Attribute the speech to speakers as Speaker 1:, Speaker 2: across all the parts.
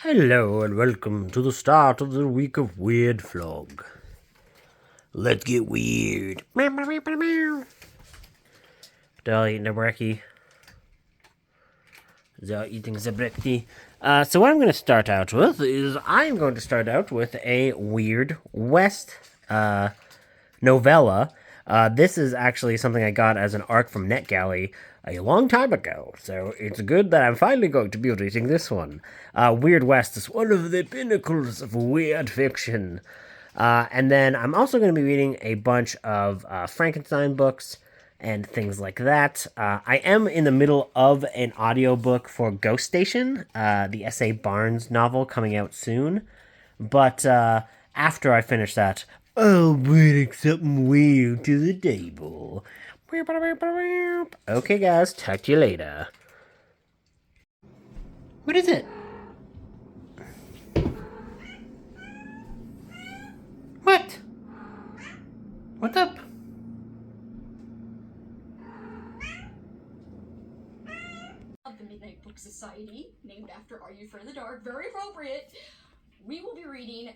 Speaker 1: Hello and welcome to the start of the week of Weird Vlog. Let's get weird. Still eating a brekkie. Still eating the brekkie. So what I'm going to start out with is I'm going to start out with a Weird West novella. This is actually something I got as an ARC from NetGalley a long time ago, so it's good that I'm finally going to be reading this one. Weird West is one of the pinnacles of weird fiction. And then I'm also going to be reading a bunch of Frankenstein books and things like that. I am in the middle of an audiobook for Ghost Station, the S.A. Barnes novel coming out soon. But after I finish that, I'll bring something weird to the table. Okay, guys, talk to you later. What is it? What? What's up?
Speaker 2: Of the Midnight Book Society, named after Are You Afraid of the Dark, very appropriate. We will be reading.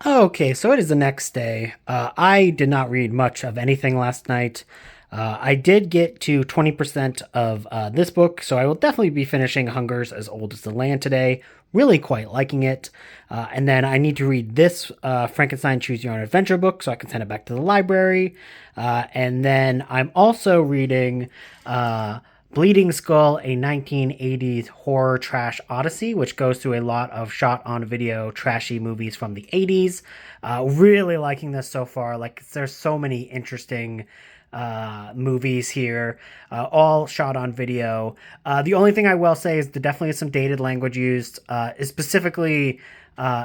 Speaker 1: Okay, so it is the next day. I did not read much of anything last night. I did get to 20% of this book, so I will definitely be finishing Hunger's As Old as the Land today. Really quite liking it. And then I need to read this Frankenstein Choose Your Own Adventure book so I can send it back to the library. And then I'm also reading Bleeding Skull, a 1980s horror trash odyssey, which goes through a lot of shot on video trashy movies from the 80s. Really liking this so far. Like, there's so many interesting movies here, all shot on video. The only thing I will say is there definitely is some dated language used, is specifically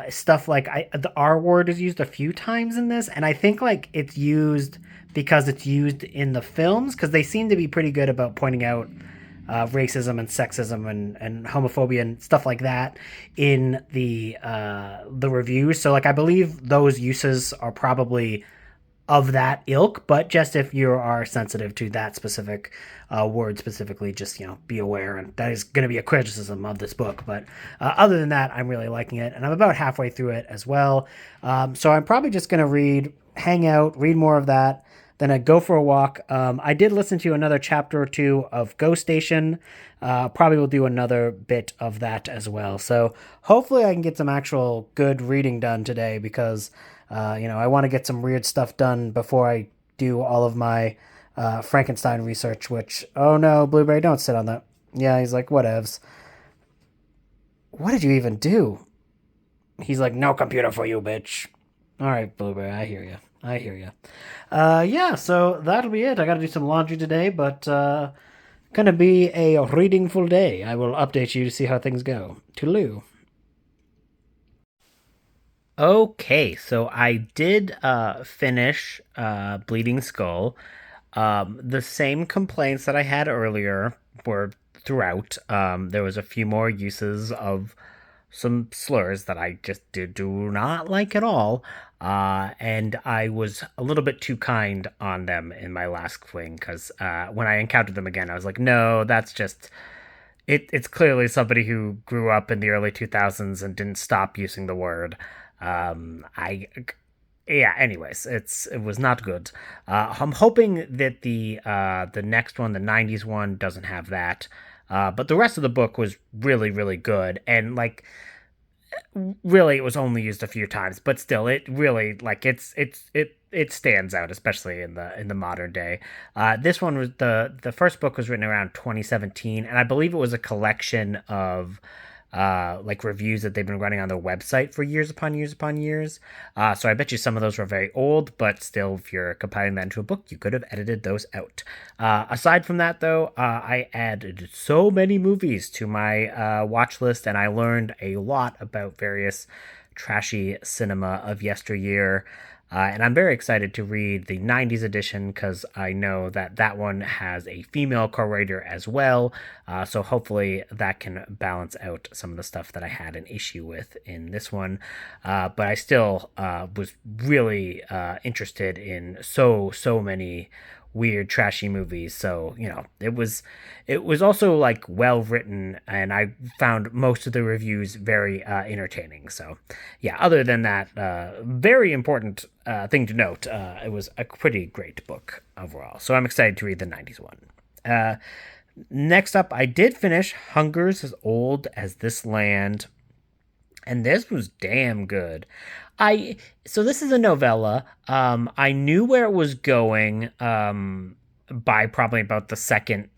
Speaker 1: stuff like the R word is used a few times in this, and I think like it's used because it's used in the films, because they seem to be pretty good about pointing out racism and sexism and homophobia and stuff like that in the reviews. So like I believe those uses are probably of that ilk, but just if you are sensitive to that specific word specifically, just be aware, and that is going to be a criticism of this book. But other than that, I'm really liking it, and I'm about halfway through it as well. So I'm probably just going to hang out, read more of that. Then I go for a walk. I did listen to another chapter or two of Ghost Station. Probably will do another bit of that as well. So hopefully I can get some actual good reading done today, because I want to get some weird stuff done before I do all of my Frankenstein research, which, oh no, Blueberry, don't sit on that. Yeah, he's like, whatevs. What did you even do? He's like, no computer for you, bitch. All right, Blueberry, I hear you. Yeah, so that'll be it. I gotta do some laundry today, but gonna be a reading full day. I will update you to see how things go. Toodaloo. Okay, so I did finish Bleeding Skull. The same complaints that I had earlier were throughout. There was a few more uses of some slurs that I just do not like at all. And I was a little bit too kind on them in my last fling, because when I encountered them again, I was like, no, that's just. It's clearly somebody who grew up in the early 2000s and didn't stop using the word. I yeah, anyways, it was not good. I'm hoping that the next one, the 90s one, doesn't have that. But the rest of the book was really, really good, and like really it was only used a few times, but still it really like it stands out, especially in the modern day. This one was the first book was written around 2017, and I believe it was a collection of like reviews that they've been running on their website for years upon years upon years. So I bet you some of those were very old, but still, if you're compiling that into a book, you could have edited those out. Aside from that, though, I added so many movies to my watch list, and I learned a lot about various trashy cinema of yesteryear. And I'm very excited to read the 90s edition, because I know that that one has a female co-writer as well. So hopefully that can balance out some of the stuff that I had an issue with in this one. But I still was really interested in so many weird, trashy movies. So it was also like well written, and I found most of the reviews very entertaining. So yeah, other than that, very important thing to note, it was a pretty great book overall. So I'm excited to read the '90s one. Uh, Next up, I did finish Hunger's as Old as This Land, and this was damn good. I So this is a novella. I knew where it was going by probably about the second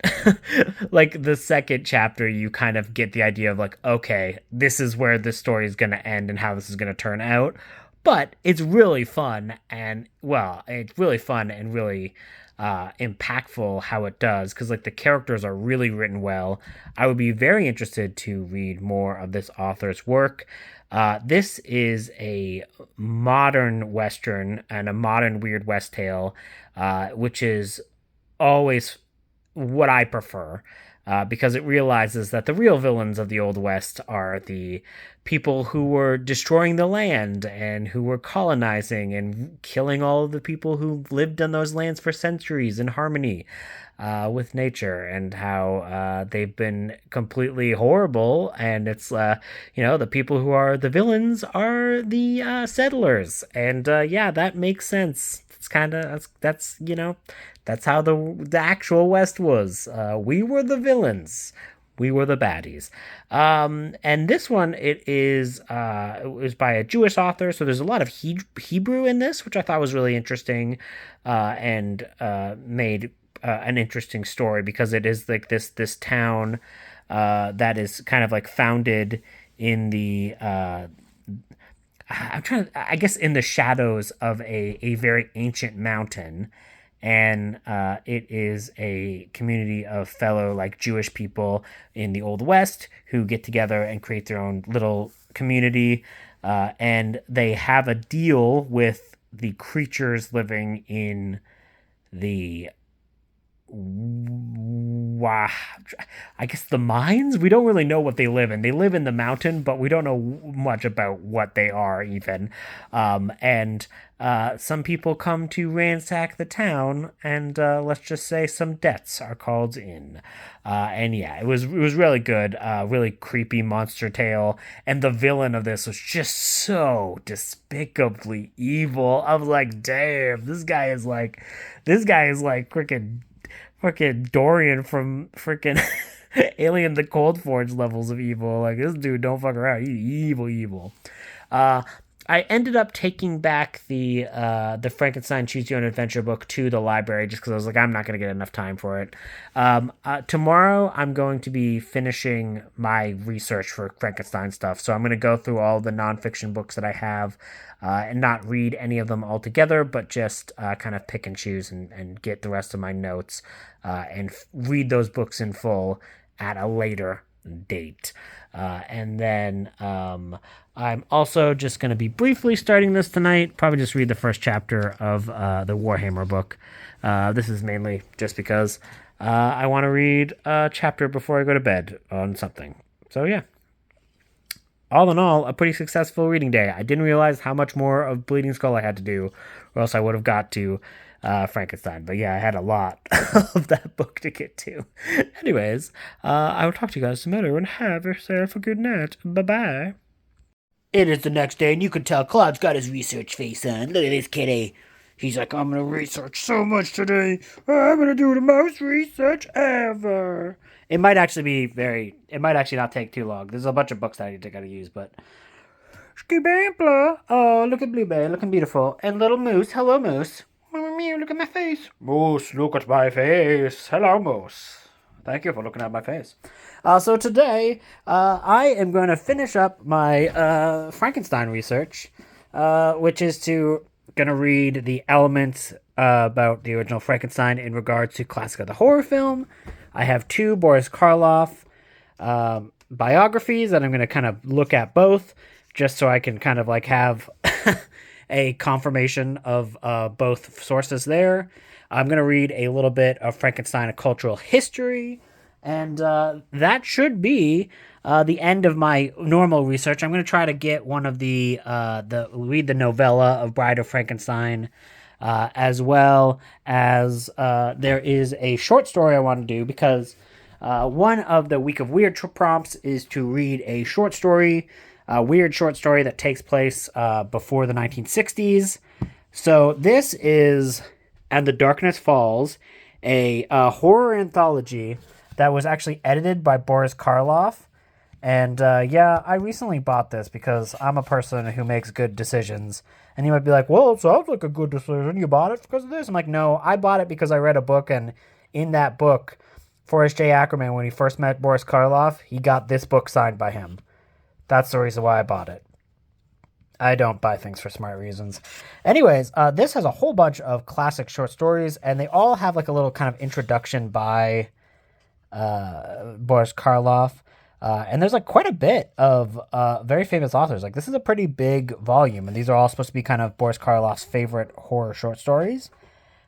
Speaker 1: like the second chapter. You kind of get the idea of like, okay, this is where the story is going to end and how this is going to turn out. But it's really fun, and well, it's really fun and really impactful how it does, because like the characters are really written well. I would be very interested to read more of this author's work. This is a modern western and a modern weird west tale, which is always what I prefer. Because it realizes that the real villains of the Old West are the people who were destroying the land and who were colonizing and killing all of the people who lived on those lands for centuries in harmony with nature, and how they've been completely horrible. And it's, the people who are the villains are the settlers. And yeah, that makes sense. It's kind of that's how the actual West was. We were the villains. We were the baddies. And this one, it was by a Jewish author, so there's a lot of Hebrew in this, which I thought was really interesting, and made an interesting story, because it is like this town that is kind of like founded in the I guess in the shadows of a very ancient mountain. And it is a community of fellow like Jewish people in the Old West who get together and create their own little community. And they have a deal with the creatures living in the wow, I guess the mines. We don't really know what they live in. They live in the mountain, but we don't know much about what they are even. And some people come to ransack the town, and let's just say some debts are called in. And yeah, it was really good. Really creepy monster tale, and the villain of this was just so despicably evil. I was like, damn, this guy is like freaking Dorian from freaking Alien the Cold Forge levels of evil. Like, this dude don't fuck around. He's evil, evil. Uh, I ended up taking back the Frankenstein Choose Your Own Adventure book to the library, just because I was like, I'm not going to get enough time for it. Tomorrow, I'm going to be finishing my research for Frankenstein stuff, so I'm going to go through all the nonfiction books that I have, and not read any of them all together, but just kind of pick and choose, and get the rest of my notes, and read those books in full at a later date. And then I'm also just going to be briefly starting this tonight. Probably just read the first chapter of the Warhammer book. This is mainly just because I want to read a chapter before I go to bed on something. So yeah. All in all, a pretty successful reading day. I didn't realize how much more of Bleeding Skull I had to do, or else I would have got to Frankenstein. But yeah, I had a lot of that book to get to. Anyways, I will talk to you guys tomorrow, and have yourself a good night. Bye-bye. It is the next day, and you can tell Cloud's got his research face on. Look at this kitty. He's like, I'm going to research so much today. I'm going to do the most research ever. It might actually not take too long. There's a bunch of books that I gotta use, but. Skibampla. Oh, look at Blueberry, looking beautiful. And little Moose. Hello, Moose. Look at my face. Moose, look at my face. Hello, Moose. Thank you for looking at my face. So today, I am going to finish up my Frankenstein research, which is gonna read the elements about the original Frankenstein in regards to classic of the horror film. I have 2 Boris Karloff biographies that I'm going to kind of look at both, just so I can kind of like have a confirmation of both sources there. I'm going to read a little bit of Frankenstein, a cultural history, and that should be the end of my normal research. I'm going to try to get one of read the novella of Bride of Frankenstein as well as there is a short story I want to do because one of the Week of Weird prompts is to read a short story, a weird short story that takes place before the 1960s. So this is And the Darkness Falls, a horror anthology that was actually edited by Boris Karloff. And yeah, I recently bought this because I'm a person who makes good decisions. And you might be like, well, it sounds like a good decision. You bought it because of this? I'm like, no, I bought it because I read a book. And in that book, Forrest J. Ackerman, when he first met Boris Karloff, he got this book signed by him. That's the reason why I bought it. I don't buy things for smart reasons. Anyways, this has a whole bunch of classic short stories, and they all have like a little kind of introduction by Boris Karloff. And there's like quite a bit of very famous authors. Like this is a pretty big volume, and these are all supposed to be kind of Boris Karloff's favorite horror short stories.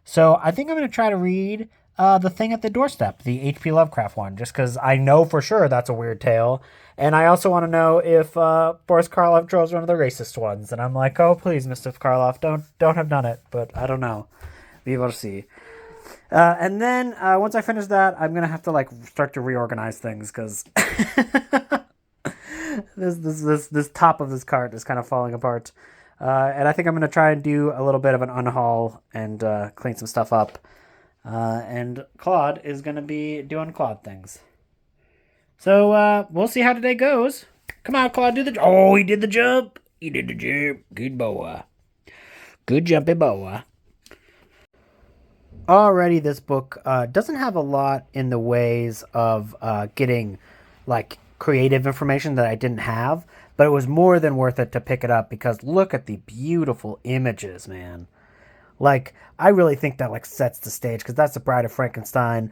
Speaker 1: So I think I'm going to try to read The Thing at the Doorstep, the H.P. Lovecraft one, just because I know for sure that's a weird tale. And I also want to know if Boris Karloff chose one of the racist ones. And I'm like, oh, please, Mr. Karloff, don't have done it. But I don't know. Be able to see. And then once I finish that, I'm going to have to like start to reorganize things because this top of this cart is kind of falling apart. And I think I'm going to try and do a little bit of an unhaul and clean some stuff up. And Claude is going to be doing Claude things. So we'll see how today goes. Come on, Claude, do the jump. Oh, he did the jump. He did the jump. Good boa. Good jumpy boa. Already, this book doesn't have a lot in the ways of getting like creative information that I didn't have, but it was more than worth it to pick it up because look at the beautiful images, man. Like, I really think that like sets the stage because that's the Bride of Frankenstein,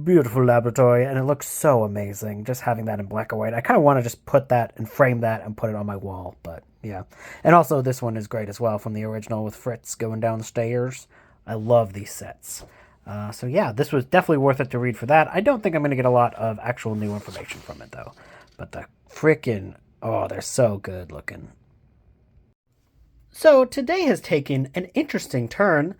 Speaker 1: beautiful laboratory, and it looks so amazing just having that in black and white. I kind of want to just put that and frame that and put it on my wall, but yeah. And also, this one is great as well from the original with Fritz going down the stairs. I love these sets. So yeah, this was definitely worth it to read for that. I don't think I'm going to get a lot of actual new information from it, though. But the frickin', oh, they're so good looking. So today has taken an interesting turn.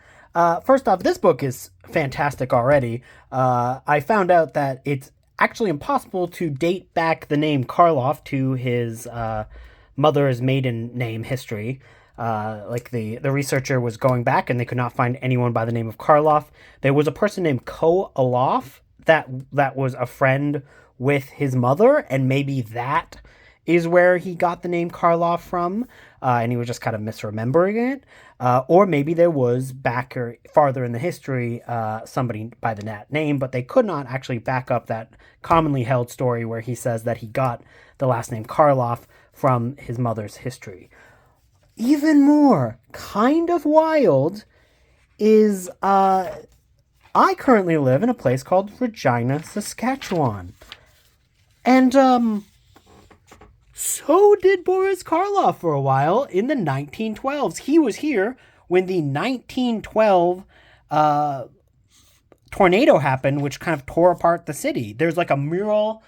Speaker 1: First off, this book is fantastic already. I found out that it's actually impossible to date back the name Karloff to his mother's maiden name history. Like the researcher was going back and they could not find anyone by the name of Karloff. There was a person named Ko Alof that was a friend with his mother, and maybe that is where he got the name Karloff from, and he was just kind of misremembering it. Or maybe there was back or farther in the history somebody by the name, but they could not actually back up that commonly held story where he says that he got the last name Karloff from his mother's history. Even more kind of wild is I currently live in a place called Regina, Saskatchewan. And so did Boris Karloff for a while in the 1912s. He was here when the 1912 tornado happened, which kind of tore apart the city. There's like a mural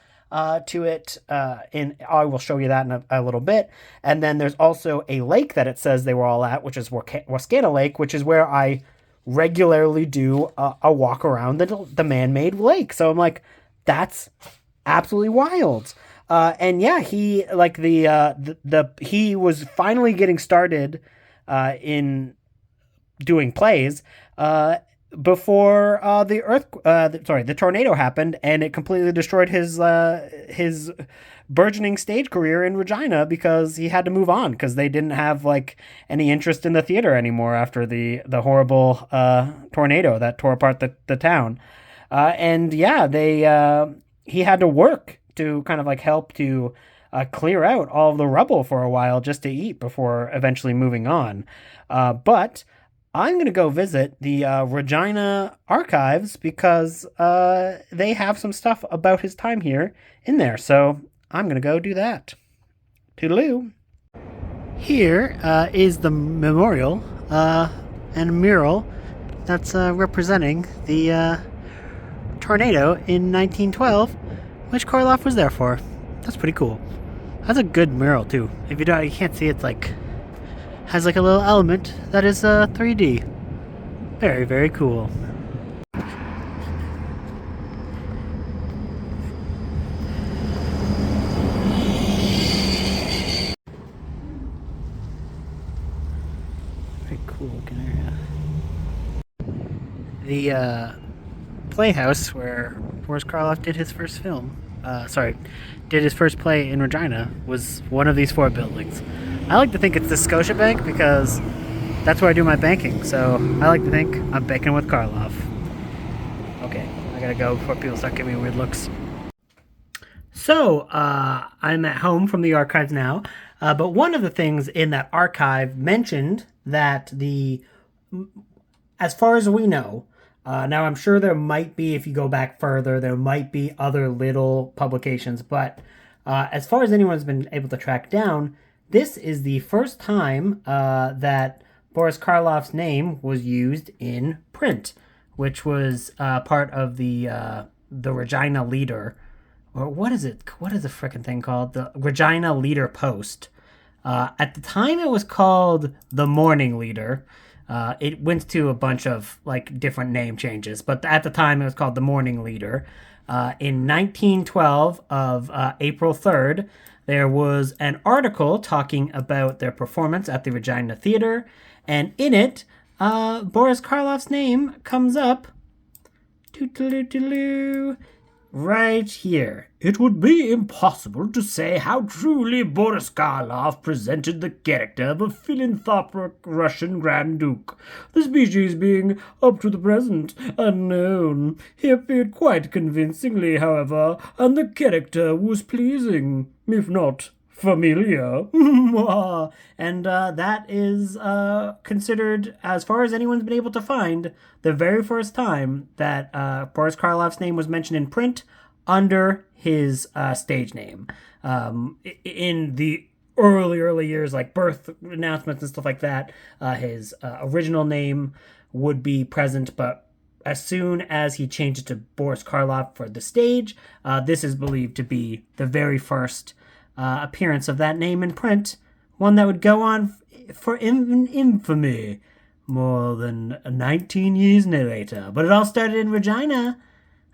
Speaker 1: to it, and I will show you that in a little bit. And then there's also a lake that it says they were all at, which is Wascana Lake, which is where I regularly do a walk around the man-made lake. So I'm like, that's absolutely wild. And yeah, he like he was finally getting started in doing plays before the tornado happened, and it completely destroyed his burgeoning stage career in Regina because he had to move on because they didn't have like any interest in the theater anymore after the horrible tornado that tore apart the town. And yeah, he had to work to kind of like help to clear out all of the rubble for a while just to eat before eventually moving on. But I'm going to go visit the Regina archives because they have some stuff about his time here in there. So I'm going to go do that. Toodaloo. Here is the memorial and mural that's representing the tornado in 1912, which Karloff was there for. That's pretty cool. That's a good mural too. If you can't see, it's like has like a little element that is 3D. Very, very cool. Very cool looking area. The playhouse where Boris Karloff did his first film, did his first play in Regina, was one of these four buildings. I like to think it's the Scotiabank because that's where I do my banking. So I like to think I'm banking with Karloff. Okay, I gotta go before people start giving me weird looks. So I'm at home from the archives now, but one of the things in that archive mentioned that as far as we know, now I'm sure there might be, if you go back further, there might be other little publications, but as far as anyone's been able to track down, this is the first time that Boris Karloff's name was used in print, which was part of the Regina Leader, or what is it? What is the frickin' thing called? The Regina Leader Post. At the time, it was called the Morning Leader. It went to a bunch of like different name changes, but at the time, it was called the Morning Leader. In 1912 of April 3rd, there was an article talking about their performance at the Regina Theater, and in it, Boris Karloff's name comes up. Right here. It would be impossible to say how truly Boris Karloff presented the character of a philanthropic Russian Grand Duke, the species being, up to the present, unknown. He appeared quite convincingly, however, and the character was pleasing, if not familiar. And that is considered, as far as anyone's been able to find, the very first time that Boris Karloff's name was mentioned in print under his stage name. In the early years, like birth announcements and stuff like that, his original name would be present, but as soon as he changed it to Boris Karloff for the stage, this is believed to be the very first appearance of that name in print, one that would go on for infamy more than 19 years later. But it all started in Regina,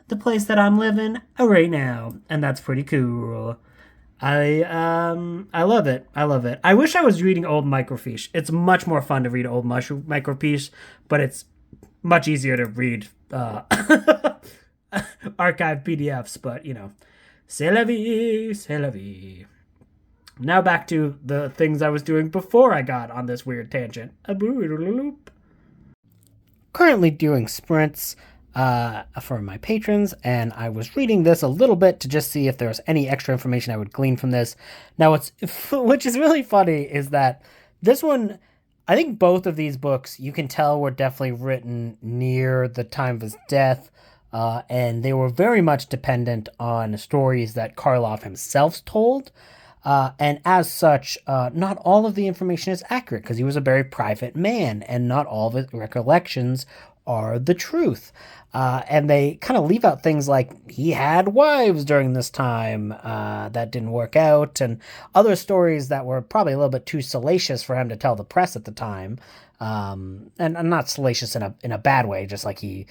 Speaker 1: the place that I'm living right now, and that's pretty cool. I love it. I love it. I wish I was reading old microfiche. It's much more fun to read old microfiche, but it's much easier to read archive PDFs. But you know, c'est la vie, c'est la vie. Now back to the things I was doing before I got on this weird tangent. Currently doing sprints for my patrons, and I was reading this a little bit to just see if there was any extra information I would glean from this. Now, which is really funny is that this one, I think both of these books, you can tell were definitely written near the time of his death, and they were very much dependent on stories that Karloff himself told. And as such, not all of the information is accurate because he was a very private man, and not all of his recollections are the truth. And they kind of leave out things like he had wives during this time that didn't work out, and other stories that were probably a little bit too salacious for him to tell the press at the time. And not salacious in a bad way, just like he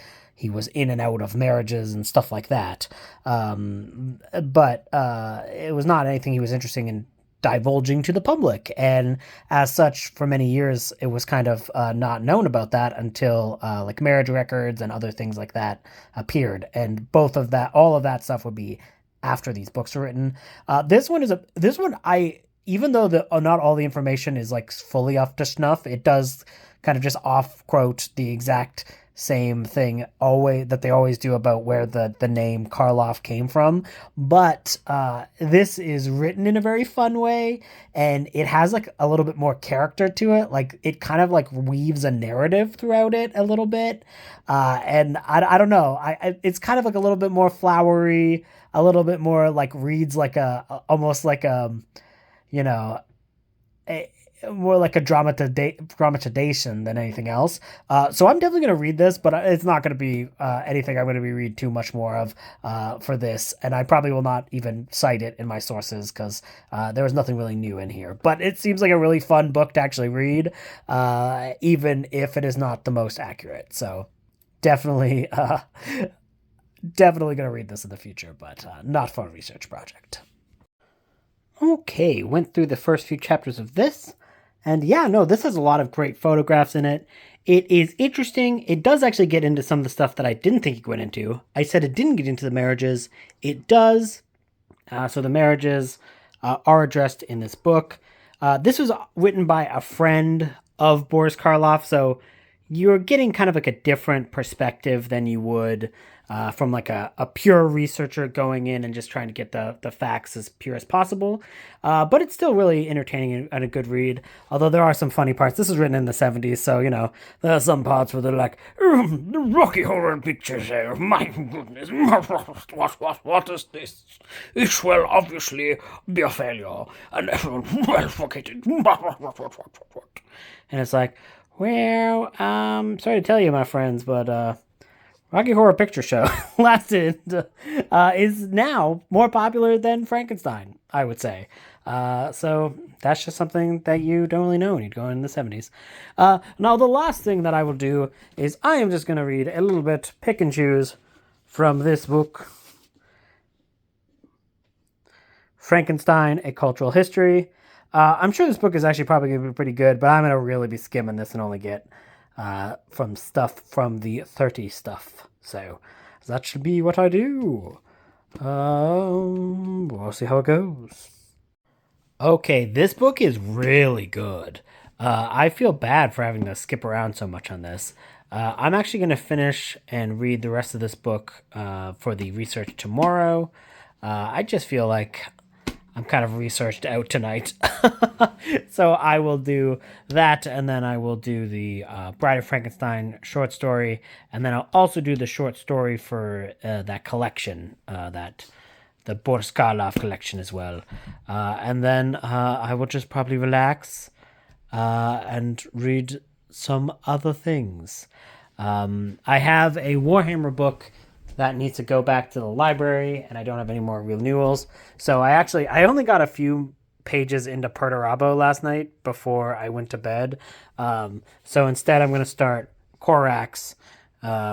Speaker 1: was in and out of marriages and stuff like that. But it was not anything he was interested in divulging to the public. And as such, for many years, it was kind of not known about that until like marriage records and other things like that appeared. And all of that stuff would be after these books were written. This one, even though not all the information is like fully up to snuff, it does kind of just off quote the exact same thing that they always do about where the name Karloff came from. But this is written in a very fun way, and it has like a little bit more character to it. Like it kind of like weaves a narrative throughout it a little bit. And I don't know. It's kind of like a little bit more flowery, a little bit more like reads like almost like you know, more like a dramatization than anything else. So I'm definitely going to read this, but it's not going to be anything I'm going to be read too much more of for this, and I probably will not even cite it in my sources because there was nothing really new in here. But it seems like a really fun book to actually read, even if it is not the most accurate. So definitely, definitely going to read this in the future, but not for a research project. Okay, went through the first few chapters of this. And yeah, no, this has a lot of great photographs in it. It is interesting. It does actually get into some of the stuff that I didn't think it went into. I said it didn't get into the marriages. It does. So the marriages are addressed in this book. This was written by a friend of Boris Karloff, so you're getting kind of like a different perspective than you would from like a pure researcher going in and just trying to get the facts as pure as possible. But it's still really entertaining and a good read, although there are some funny parts. This was written in the 70s, so, you know, there are some parts where they're like, the Rocky Horror Picture Show, my goodness, what is this? It will obviously be a failure, and everyone will forget it. And it's like, well, sorry to tell you, my friends, but Rocky Horror Picture Show lasted is now more popular than Frankenstein, I would say. So that's just something that you don't really know when you go in the 70s. Now, the last thing that I will do is I am just going to read a little bit, pick and choose from this book, Frankenstein, A Cultural History. I'm sure this book is actually probably going to be pretty good, but I'm going to really be skimming this and only get from stuff from the 30 stuff. So that should be what I do. We'll see how it goes. Okay, this book is really good. I feel bad for having to skip around so much on this. I'm actually going to finish and read the rest of this book for the research tomorrow. I just feel like I'm kind of researched out tonight. So I will do that, and then I will do the Bride of Frankenstein short story, and then I'll also do the short story for that collection, that the Boris Karloff collection as well. And then I will just probably relax and read some other things. I have a Warhammer book that needs to go back to the library, and I don't have any more renewals. So I only got a few pages into Perturabo last night before I went to bed. So instead I'm going to start Corax,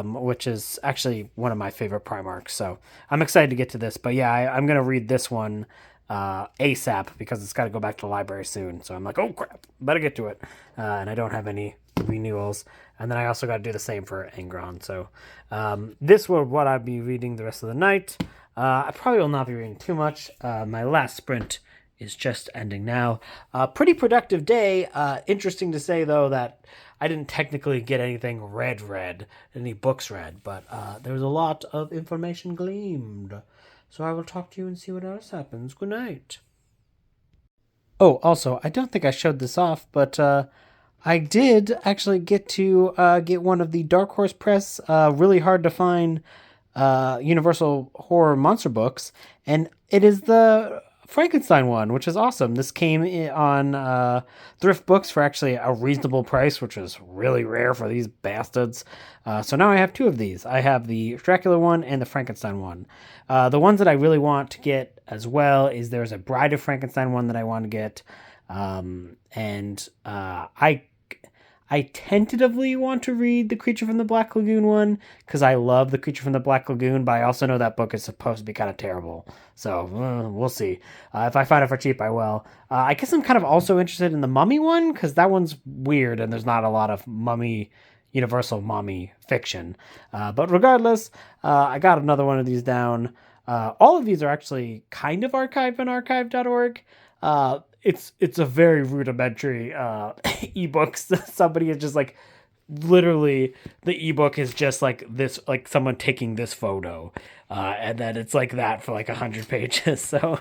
Speaker 1: which is actually one of my favorite Primarchs. So I'm excited to get to this. But yeah, I'm going to read this one ASAP because it's got to go back to the library soon. So I'm like, oh crap, better get to it. And I don't have any renewals. And then I also got to do the same for Angron. So this will what I'll be reading the rest of the night. I probably will not be reading too much. My last sprint is just ending now. Pretty productive day. Interesting to say, though, that I didn't technically get anything read, any books read, but there was a lot of information gleaned. So I will talk to you and see what else happens. Good night. Oh, also, I don't think I showed this off, but I did actually get to get one of the Dark Horse Press really hard to find Universal Horror Monster books, and it is the Frankenstein one, which is awesome. This came on Thrift Books for actually a reasonable price, which is really rare for these bastards. So now I have two of these. I have the Dracula one and the Frankenstein one. The ones that I really want to get as well is there's a Bride of Frankenstein one that I want to get, and I tentatively want to read The Creature from the Black Lagoon one because I love The Creature from the Black Lagoon, but I also know that book is supposed to be kind of terrible. So we'll see. If I find it for cheap, I will. I guess I'm kind of also interested in the Mummy one because that one's weird and there's not a lot of Universal Mummy fiction. But regardless, I got another one of these down. All of these are actually kind of archived on archive.org. It's a very rudimentary ebooks. Somebody is just like literally the ebook is just like this, like someone taking this photo, and then it's like that for like 100 pages. So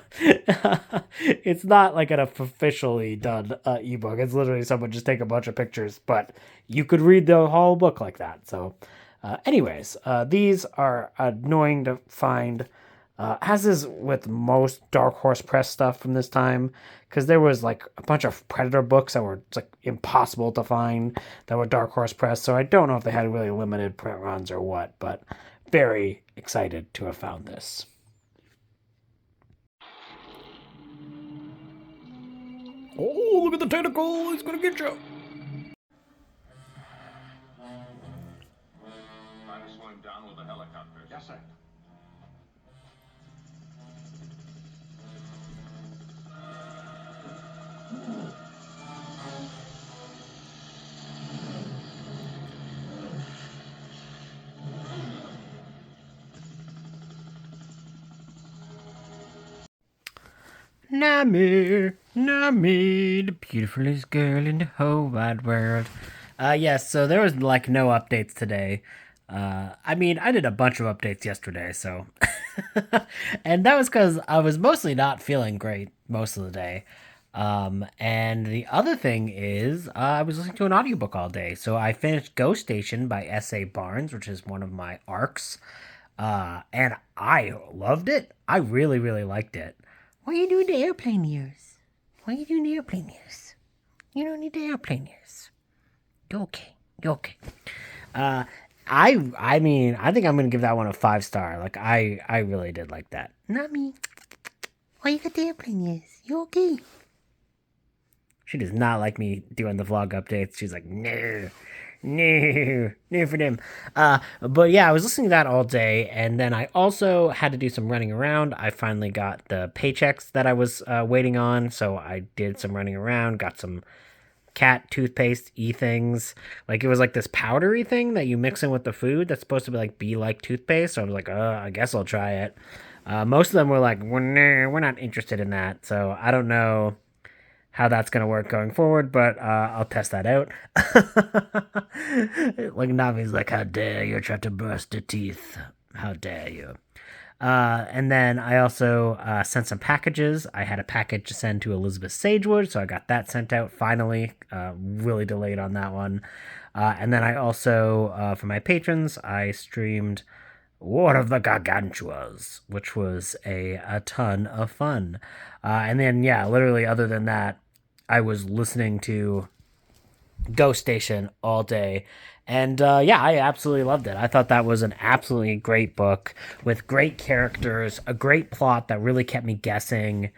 Speaker 1: it's not like an officially done ebook. It's literally someone just take a bunch of pictures, but you could read the whole book like that. So anyways, these are annoying to find. As is with most Dark Horse Press stuff from this time, because there was like a bunch of Predator books that were like impossible to find that were Dark Horse Press. So I don't know if they had really limited print runs or what, but very excited to have found this. Oh, look at the tentacle! He's gonna get you!
Speaker 3: Try to slow him down with a helicopter. Yes, sir.
Speaker 1: Nami, the beautifulest girl in the whole wide world. Yes, so there was like no updates today. I mean, I did a bunch of updates yesterday, so. And that was because I was mostly not feeling great most of the day. And the other thing is, I was listening to an audiobook all day. So I finished Ghost Station by S.A. Barnes, which is one of my arcs. And I loved it. I really, really liked it. Why are you doing the airplane ears? Why are you doing the airplane ears? You don't need the airplane ears. You're okay. You're okay. Uh, I mean, I think I'm gonna give that one a 5 star. Like, I really did like that. Not me. Why you got the airplane ears? You okay? She does not like me doing the vlog updates. She's like, no, no for them. But yeah, I was listening to that all day, and then I also had to do some running around. I finally got the paychecks that I was waiting on, so I did some running around, got some cat toothpaste things. Like, it was like this powdery thing that you mix in with the food that's supposed to be like toothpaste. So I was like, I guess I'll try it. Most of them were like, we're not interested in that. So I don't know how that's going to work going forward, but I'll test that out. Like, Navi's like, how dare you try to burst your teeth? How dare you? And then I also sent some packages. I had a package to send to Elizabeth Sagewood, so I got that sent out finally. Really delayed on that one. And then I also, for my patrons, I streamed War of the Gargantuas, which was a ton of fun. And then, yeah, literally, other than that, I was listening to Ghost Station all day. And yeah, I absolutely loved it. I thought that was an absolutely great book with great characters, a great plot that really kept me guessing.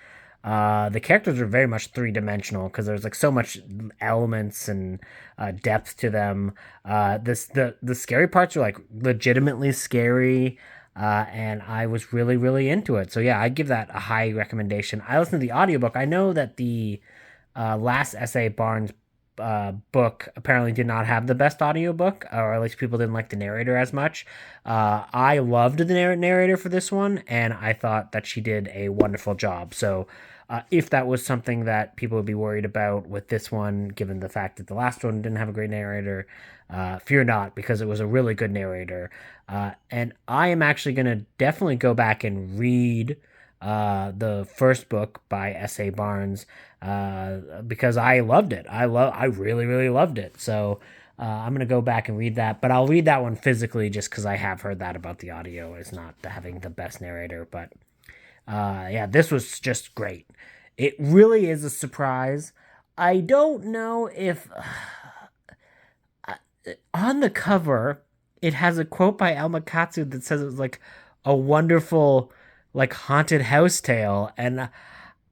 Speaker 1: The characters are very much 3 dimensional because there's like so much elements and depth to them. The scary parts are like legitimately scary, and I was really really into it. So yeah, I give that a high recommendation. I listened to the audiobook. I know that the last S.A. Barnes book apparently did not have the best audiobook, or at least people didn't like the narrator as much. I loved the narrator for this one, and I thought that she did a wonderful job. So, if that was something that people would be worried about with this one, given the fact that the last one didn't have a great narrator, fear not, because it was a really good narrator. And I am actually going to definitely go back and read the first book by S.A. Barnes, because I loved it. I really, really loved it. So I'm gonna go back and read that, but I'll read that one physically just because I have heard that about the audio is not having the best narrator. But yeah, this was just great. It really is a surprise. I don't know if on the cover it has a quote by Alma Katsu that says it was like a wonderful like haunted house tale, and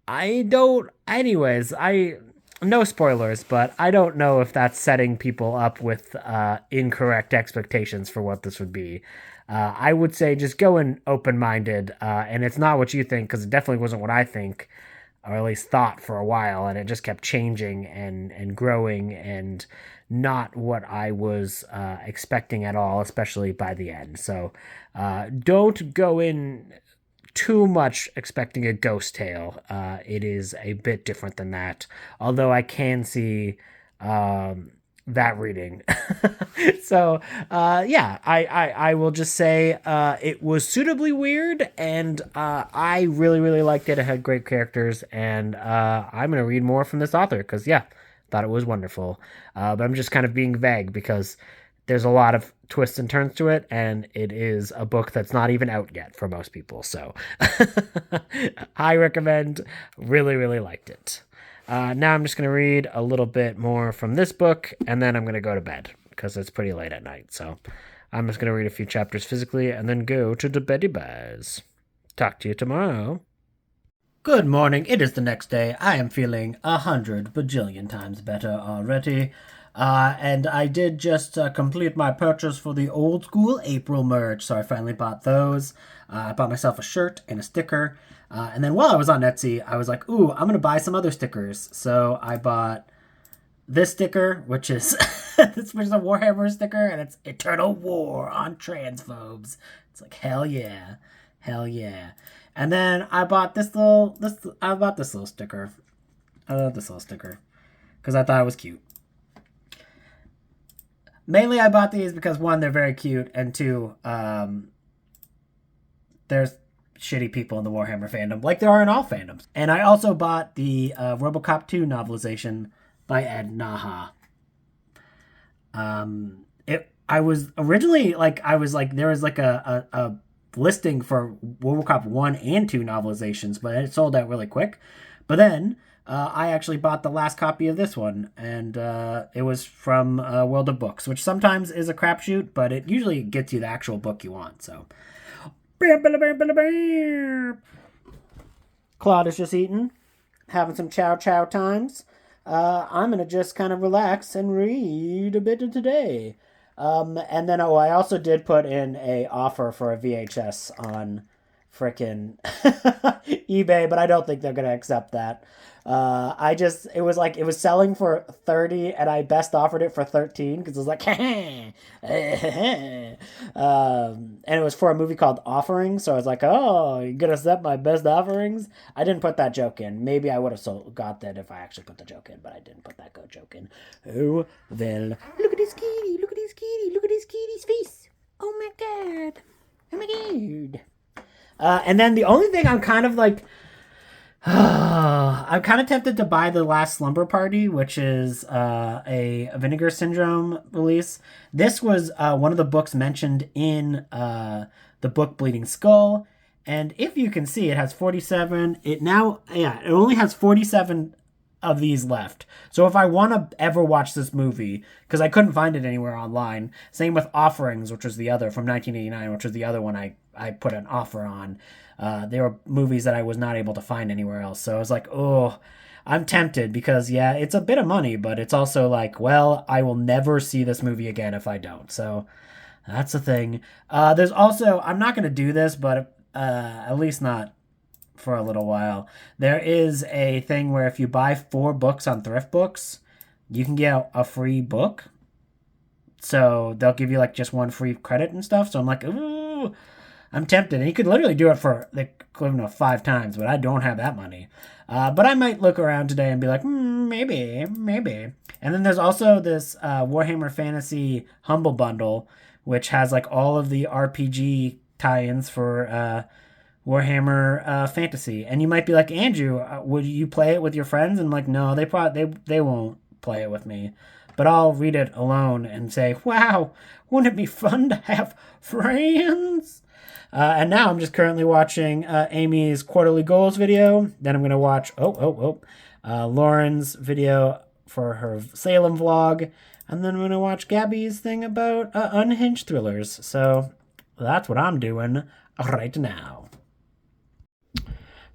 Speaker 1: I don't. Anyways, I no spoilers, but I don't know if that's setting people up with incorrect expectations for what this would be. I would say just go in open minded, and it's not what you think because it definitely wasn't what I think, or at least thought for a while, and it just kept changing and growing and not what I was expecting at all, especially by the end. So don't go in too much expecting a ghost tale. It is a bit different than that, although I can see that reading. So yeah, I will just say it was suitably weird, and I really really liked it. It had great characters, and I'm gonna read more from this author because yeah, thought it was wonderful. But I'm just kind of being vague because there's a lot of twists and turns to it, and it is a book that's not even out yet for most people. So I recommend. Really, really liked it. Now I'm just going to read a little bit more from this book, and then I'm going to go to bed because it's pretty late at night. So I'm just going to read a few chapters physically and then go to the beddy bears. Talk to you tomorrow. Good morning. It is the next day. I am feeling 100 bajillion times better already. And I did just complete my purchase for the old school April merch, so I finally bought those. I bought myself a shirt and a sticker. And then while I was on Etsy, I was like, ooh, I'm going to buy some other stickers. So I bought this sticker, which is this was a Warhammer sticker, and it's Eternal War on Transphobes. It's like, hell yeah. Hell yeah. And then I bought this little sticker. I love this little sticker because I thought it was cute. Mainly I bought these because, one, they're very cute, and two, there's shitty people in the Warhammer fandom, like there are in all fandoms. And I also bought the RoboCop 2 novelization by Ed Naha. I was originally there was like a listing for RoboCop 1 and 2 novelizations, but it sold out really quick. But then I actually bought the last copy of this one, and it was from World of Books, which sometimes is a crapshoot, but it usually gets you the actual book you want. So, Claude is just eating, having some chow chow times. I'm gonna just kind of relax and read a bit of today. And then I also did put in a offer for a VHS on frickin' eBay, but I don't think they're gonna accept that. It was selling for 30, and I best offered it for 13 because it was like, and it was for a movie called Offering, so I was like, oh, you're gonna accept my best offerings? I didn't put that joke in. Maybe I would have got that if I actually put the joke in, but I didn't put that good joke in. Oh, well, look at this kitty, look at this kitty, look at this kitty's face. Oh my god. Oh my god. And then the only thing I'm kind of like, I'm kind of tempted to buy The Last Slumber Party, which is a Vinegar Syndrome release. This was one of the books mentioned in the book Bleeding Skull. And if you can see, it has 47. It only has 47 of these left. So if I want to ever watch this movie, because I couldn't find it anywhere online, same with Offerings, which was the other from 1989, which was the other one I put an offer on. They were movies that I was not able to find anywhere else. So I was like, oh, I'm tempted because, yeah, it's a bit of money, but it's also like, well, I will never see this movie again if I don't. So that's the thing. There's also, I'm not going to do this, but at least not for a little while. There is a thing where if you buy 4 books on Thrift Books, you can get a free book. So they'll give you like just 1 free credit and stuff. So I'm like, ooh, I'm tempted. And you could literally do it for the equivalent of 5 times, but I don't have that money. But I might look around today and be like, maybe. And then there's also this Warhammer Fantasy Humble Bundle, which has like all of the RPG tie-ins for Warhammer Fantasy. And you might be like, Andrew, would you play it with your friends? And I'm like, no, they won't play it with me. But I'll read it alone and say, wow, wouldn't it be fun to have friends? And now I'm just currently watching Amy's quarterly goals video. Then I'm going to watch Lauren's video for her Salem vlog. And then I'm going to watch Gabby's thing about unhinged thrillers. So that's what I'm doing right now.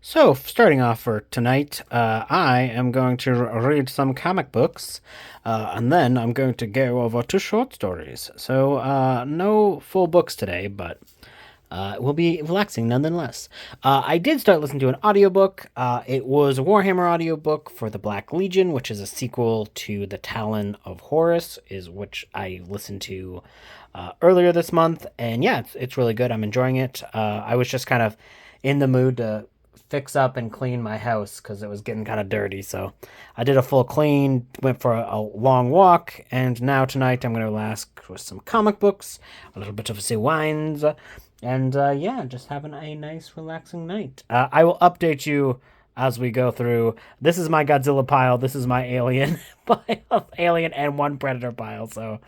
Speaker 1: So, starting off for tonight, I am going to read some comic books, and then I'm going to go over to short stories. So, no full books today, but it will be relaxing nonetheless. I did start listening to an audiobook. It was a Warhammer audiobook for the Black Legion, which is a sequel to The Talon of Horus, which I listened to earlier this month. And yeah, it's really good. I'm enjoying it. I was just kind of in the mood to fix up and clean my house because it was getting kind of dirty. So I did a full clean, went for a long walk, and now tonight I'm going to relax with some comic books, a little bit of some wines, and just having a nice relaxing night. I will update you as we go through. This is my Godzilla pile. This is my Alien pile, Alien and one Predator pile. So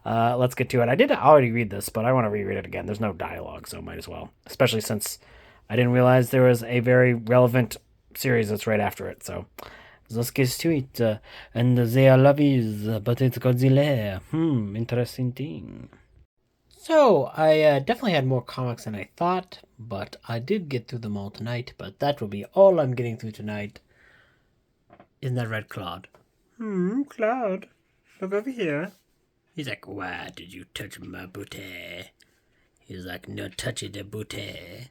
Speaker 1: let's get to it. I did already read this, but I want to reread it again. There's no dialogue, so might as well. Especially since I didn't realize there was a very relevant series that's right after it. So let's get to it. And they are lovies, but it's Godzilla. Interesting thing. So, I definitely had more comics than I thought, but I did get through them all tonight, but that will be all I'm getting through tonight. Isn't that right, Claude? Claude, look over here. He's like, why did you touch my booty? He's like, no touching the booty.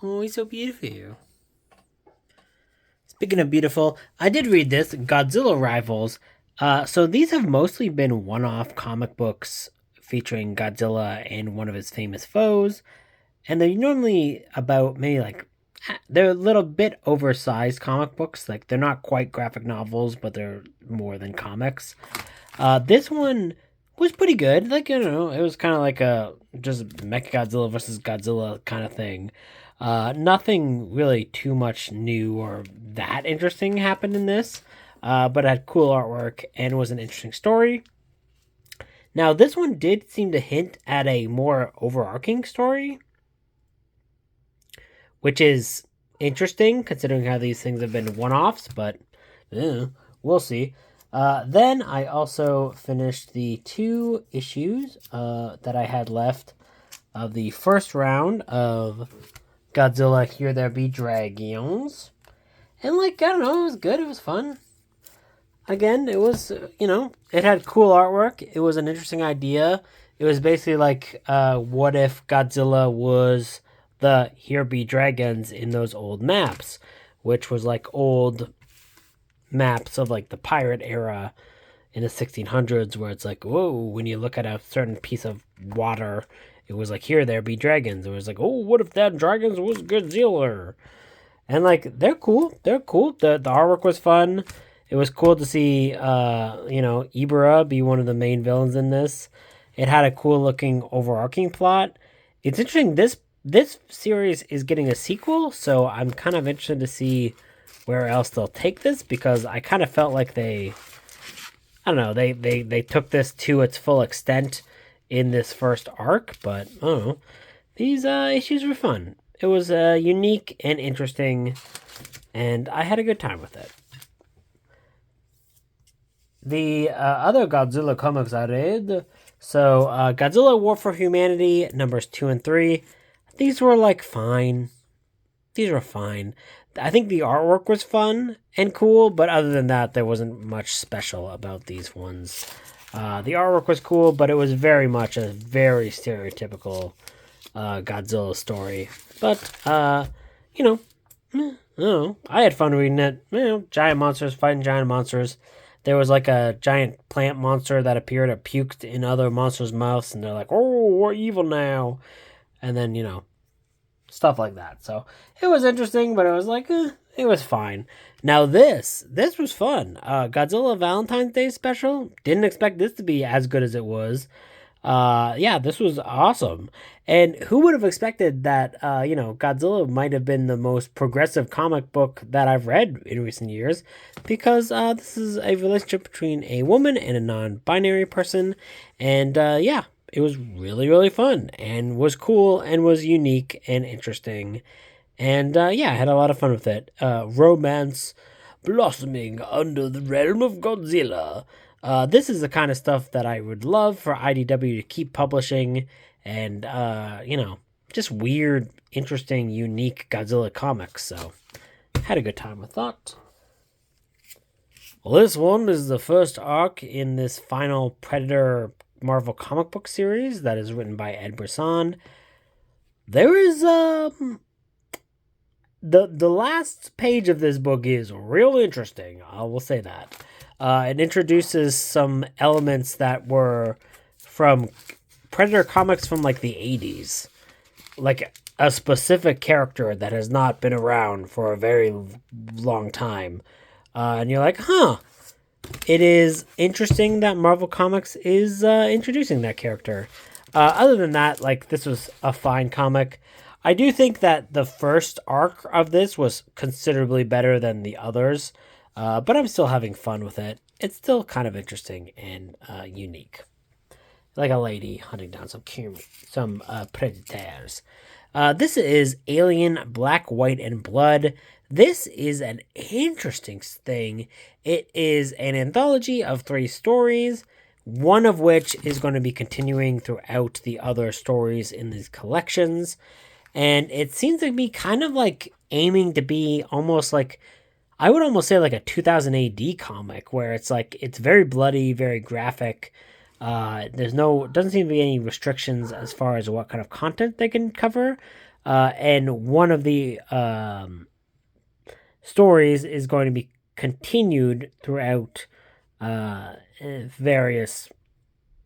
Speaker 1: Oh, he's so beautiful. Speaking of beautiful, I did read this, Godzilla Rivals. So these have mostly been one-off comic books featuring Godzilla and one of his famous foes. And they're normally about they're a little bit oversized comic books. Like, they're not quite graphic novels, but they're more than comics. This one was pretty good. Like, it was kind of like a just Mechagodzilla versus Godzilla kind of thing. Nothing really too much new or that interesting happened in this. But it had cool artwork and was an interesting story. Now, this one did seem to hint at a more overarching story, which is interesting considering how these things have been one-offs, but we'll see. Then I also finished the 2 issues that I had left of the first round of Godzilla Here There Be Dragons. And, I don't know, it was good, it was fun. Again, it was, it had cool artwork. It was an interesting idea. It was basically like, what if Godzilla was the Here Be Dragons in those old maps, which was like old maps of like the pirate era in the 1600s, where it's like, whoa, when you look at a certain piece of water, it was like, here there be dragons. It was like, oh, what if that dragons was Godzilla? And they're cool. They're cool. The artwork was fun. It was cool to see, Ibara be one of the main villains in this. It had a cool looking overarching plot. It's interesting. This series is getting a sequel, so I'm kind of interested to see where else they'll take this, because I kind of felt like they took this to its full extent in this first arc, but I don't know. These issues were fun. It was unique and interesting, and I had a good time with it. The other Godzilla comics I read, so Godzilla War for Humanity numbers 2 and 3, these were fine. These were fine. I think the artwork was fun and cool, but other than that, there wasn't much special about these ones. The artwork was cool, but it was very much a very stereotypical Godzilla story. But, I had fun reading it. Giant monsters fighting giant monsters. There was a giant plant monster that appeared and puked in other monsters' mouths, and they're like, oh, we're evil now. And then, stuff like that. So it was interesting, but it was it was fine. Now this was fun. Godzilla Valentine's Day special. Didn't expect this to be as good as it was. This was awesome. And who would have expected that, Godzilla might have been the most progressive comic book that I've read in recent years, because this is a relationship between a woman and a non-binary person. And it was really, really fun and was cool and was unique and interesting. And I had a lot of fun with it. Romance blossoming under the realm of Godzilla. This is the kind of stuff that I would love for IDW to keep publishing, and, just weird, interesting, unique Godzilla comics. So, had a good time with that. Well, this one is the first arc in this final Predator Marvel comic book series that is written by Ed Brisson. There is, the last page of this book is real interesting. I will say that. It introduces some elements that were from Predator comics from the 80s. Like a specific character that has not been around for a very long time. And you're like, huh. It is interesting that Marvel Comics is introducing that character. Other than that, this was a fine comic. I do think that the first arc of this was considerably better than the others, but I'm still having fun with it. It's still kind of interesting and unique, like a lady hunting down some predators. This is Alien Black, White, and Blood. This is an interesting thing. It is an anthology of 3 stories, one of which is going to be continuing throughout the other stories in these collections. And it seems to be kind of like aiming to be almost like, I would almost say like a 2000 AD comic, where it's like, it's very bloody, very graphic. Doesn't seem to be any restrictions as far as what kind of content they can cover. And one of the stories is going to be continued throughout various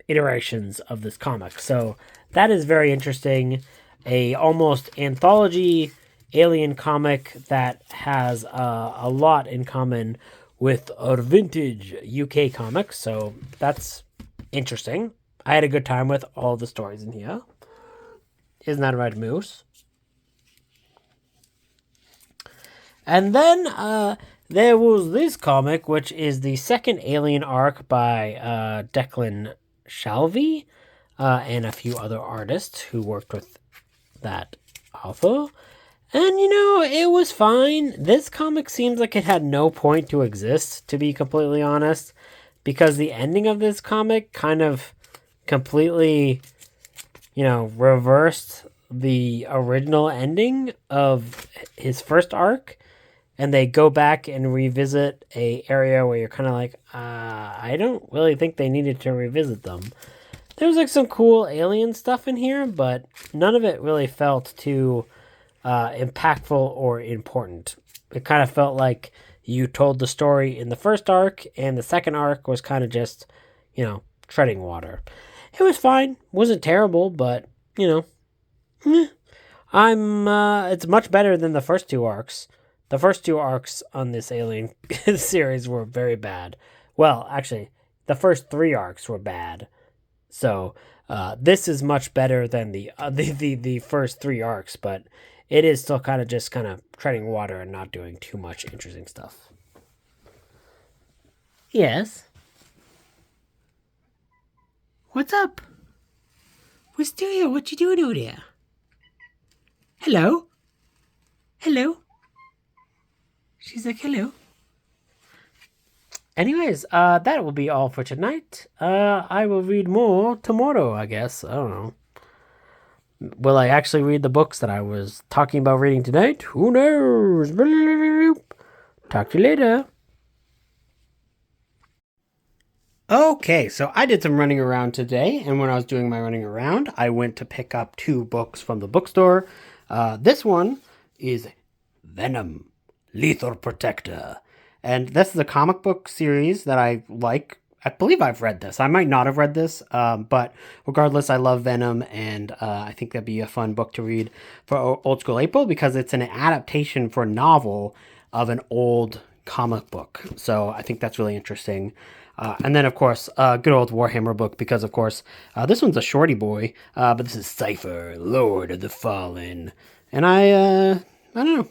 Speaker 1: iterations of this comic. So that is very interesting. A almost anthology alien comic that has a lot in common with our vintage UK comics. So that's interesting. I had a good time with all the stories in here. Isn't that right, Moose? And then there was this comic, which is the second Alien arc by Declan Shalvey and a few other artists who worked with that author. And, it was fine. This comic seems like it had no point to exist, to be completely honest, because the ending of this comic kind of completely, reversed the original ending of his first arc. And they go back and revisit a area where you're kind of like, I don't really think they needed to revisit them. There was like some cool alien stuff in here, but none of it really felt too impactful or important. It kind of felt like you told the story in the first arc, and the second arc was kind of just, treading water. It was fine. Wasn't terrible, but, it's much better than the first 2 arcs. The first 2 arcs on this Alien series were very bad. Well, actually, the first 3 arcs were bad. So this is much better than the first 3 arcs, but it is still kind of treading water and not doing too much interesting stuff. Yes. What's up? Wisteria, what you doing over there? Hello? Hello? She's like, hello. Anyways, that will be all for tonight. I will read more tomorrow, I guess. I don't know. Will I actually read the books that I was talking about reading tonight? Who knows? Talk to you later. Okay, so I did some running around today, and when I was doing my running around, I went to pick up 2 books from the bookstore. This one is Venom, Lethal Protector. And this is a comic book series that I like. I believe I've read this. I might not have read this, but regardless, I love Venom, and I think that'd be a fun book to read for Old School April because it's an adaptation for a novel of an old comic book. So I think that's really interesting. And then, of course, a good old Warhammer book because, of course, this one's a shorty boy, but this is Cypher, Lord of the Fallen. And I don't know.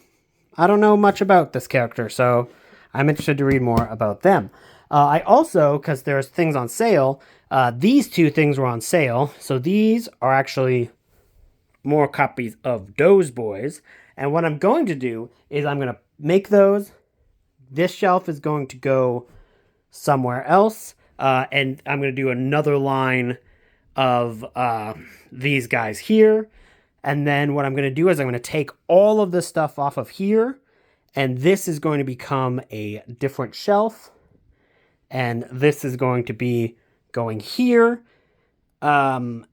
Speaker 1: I don't know much about this character, so I'm interested to read more about them. I also, because there's things on sale, these 2 things were on sale. So these are actually more copies of Doze Boys. And what I'm going to do is I'm going to make those. This shelf is going to go somewhere else. And I'm going to do another line of these guys here. And then what I'm going to do is I'm going to take all of this stuff off of here. And this is going to become a different shelf. And this is going to be going here. Well,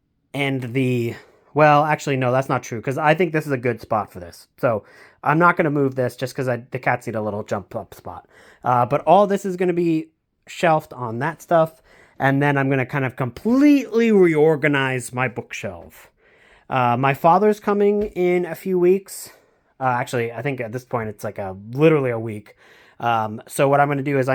Speaker 1: actually, no, that's not true. Because I think this is a good spot for this. So I'm not going to move this just because the cats need a little jump up spot. But all this is going to be shelved on that stuff. And then I'm going to kind of completely reorganize my bookshelf. My father's coming in a few weeks. Actually, I think at this point it's like literally a week. So what I'm going to do is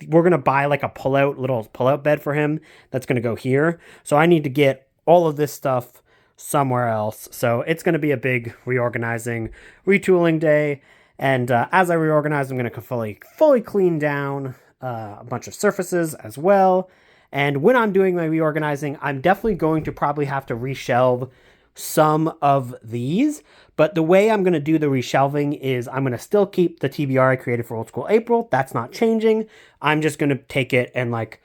Speaker 1: we're going to buy like a little pull-out bed for him that's going to go here. So I need to get all of this stuff somewhere else. So it's going to be a big reorganizing, retooling day. And as I reorganize, I'm going to fully clean down a bunch of surfaces as well. And when I'm doing my reorganizing, I'm definitely going to probably have to reshelve some of these. But the way I'm going to do the reshelving is I'm going to still keep the TBR I created for Old School April. That's not changing. I'm just going to take it and like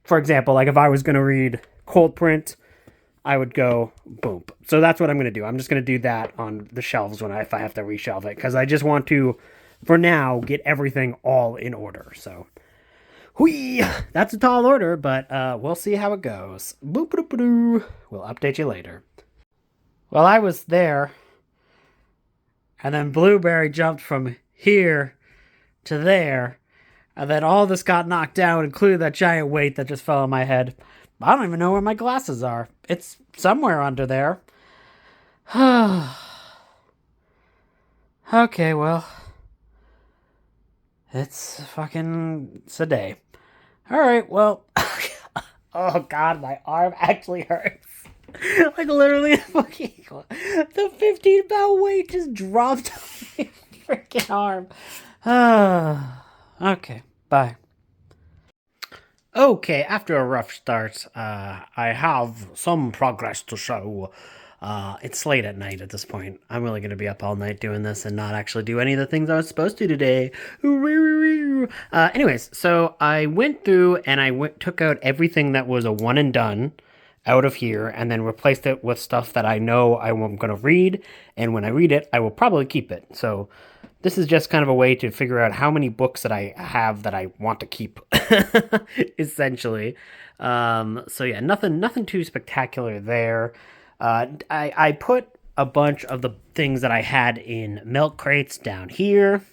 Speaker 1: for example, like if I was going to read Cold Print, I would go boom. So that's what I'm going to do. I'm just going to do that on the shelves if I have to reshelve it, because I just want to, for now, get everything all in order. So, whee! That's a tall order, but we'll see how it goes. Boop-a-doop-a-doo. We'll update you later. Well, I was there, and then Blueberry jumped from here to there, and then all this got knocked down, including that giant weight that just fell on my head. I don't even know where my glasses are. It's somewhere under there. Okay, well, it's a day. Alright, well, oh god, my arm actually hurts. Like literally fucking, the 15-pound weight just dropped on my freaking arm. Okay, bye. Okay, after a rough start, I have some progress to show. It's late at night at this point. I'm really going to be up all night doing this and not actually do any of the things I was supposed to today. Anyways, so I went through and took out everything that was a one and done out of here and then replaced it with stuff that I know I'm going to read, and when I read it, I will probably keep it. So this is just kind of a way to figure out how many books that I have that I want to keep, essentially. So yeah, nothing too spectacular there. I put a bunch of the things that I had in milk crates down here.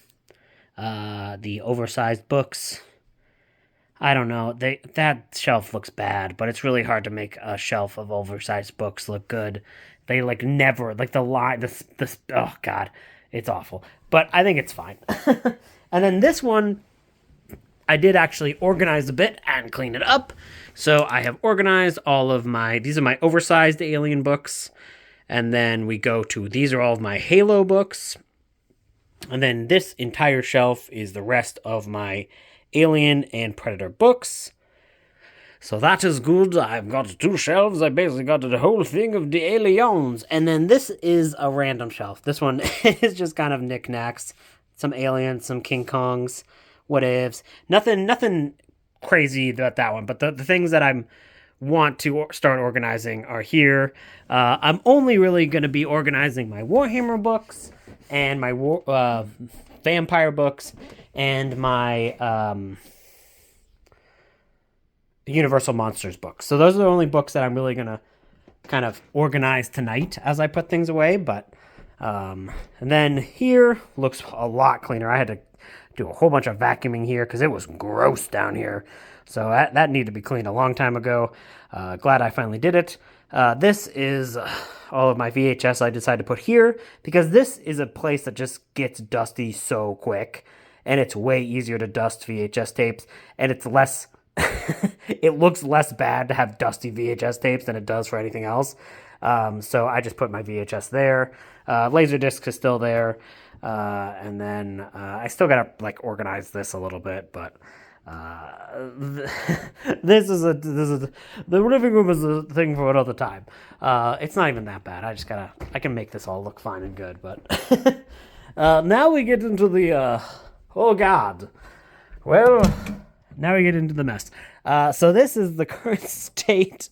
Speaker 1: The oversized books. I don't know. That shelf looks bad, but it's really hard to make a shelf of oversized books look good. They never the line. This. Oh god, it's awful. But I think it's fine. And then this one, I did actually organize a bit and clean it up. So I have organized all of these are my oversized Alien books. And then we go to, these are all of my Halo books. And then this entire shelf is the rest of my Alien and Predator books. So that is good. I've got 2 shelves. I basically got the whole thing of the Aliens. And then this is a random shelf. This one is just kind of knickknacks. Some Aliens, some King Kongs, what ifs. Nothing crazy about that one. But the things that I want to start organizing are here. I'm only really going to be organizing my Warhammer books and my vampire books and my Universal Monsters books. So those are the only books that I'm really going to kind of organize tonight as I put things away. But and then here looks a lot cleaner. I had to do a whole bunch of vacuuming here because it was gross down here. So that needed to be cleaned a long time ago. Glad I finally did it. This is all of my VHS I decided to put here because this is a place that just gets dusty so quick, and it's way easier to dust VHS tapes, and it's less it looks less bad to have dusty VHS tapes than it does for anything else. So I just put my VHS there. Laserdisc is still there. And then I still gotta organize this a little bit, but this is the living room is a thing for another time. It's not even that bad. I can make this all look fine and good, but now we get into the oh god. Well, now we get into the mess. So this is the current state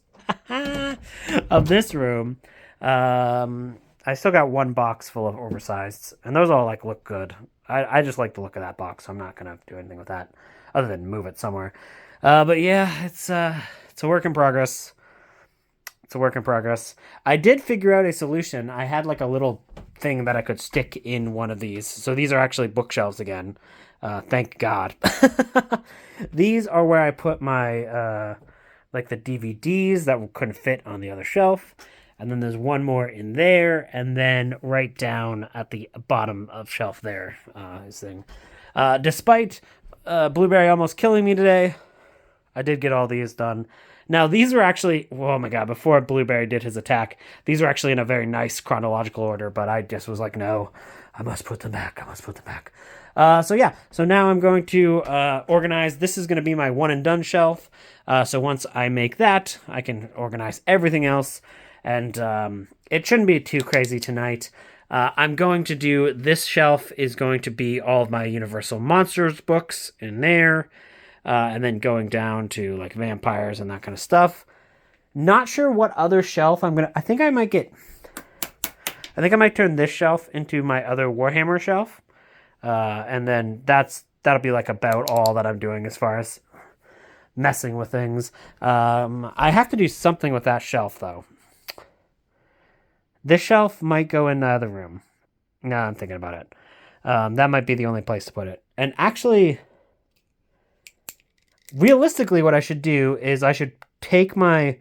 Speaker 1: of this room. I still got 1 box full of oversizeds, and those all look good. I just like the look of that box, so I'm not gonna do anything with that other than move it somewhere. But yeah, it's a work in progress. It's a work in progress. I did figure out a solution. I had a little thing that I could stick in one of these. So these are actually bookshelves again. Thank God. These are where I put my the DVDs that couldn't fit on the other shelf. And then there's one more in there, and then right down at the bottom of shelf there is thing. Despite Blueberry almost killing me today, I did get all these done. Now, these were actually, oh my god, before Blueberry did his attack, these were actually in a very nice chronological order, but I just was like, no, I must put them back. I must put them back. So yeah, so now I'm going to organize. This is going to be my one and done shelf. So once I make that, I can organize everything else. And it shouldn't be too crazy tonight. I'm going to do, this shelf is going to be all of my Universal Monsters books in there. And then going down to like vampires and that kind of stuff. Not sure what other shelf I think I might turn this shelf into my other Warhammer shelf. And then that'll be like about all that I'm doing as far as messing with things. I have to do something with that shelf though. This shelf might go in the other room. Now I'm thinking about it. That might be the only place to put it. And actually, realistically, what I should do is I should take the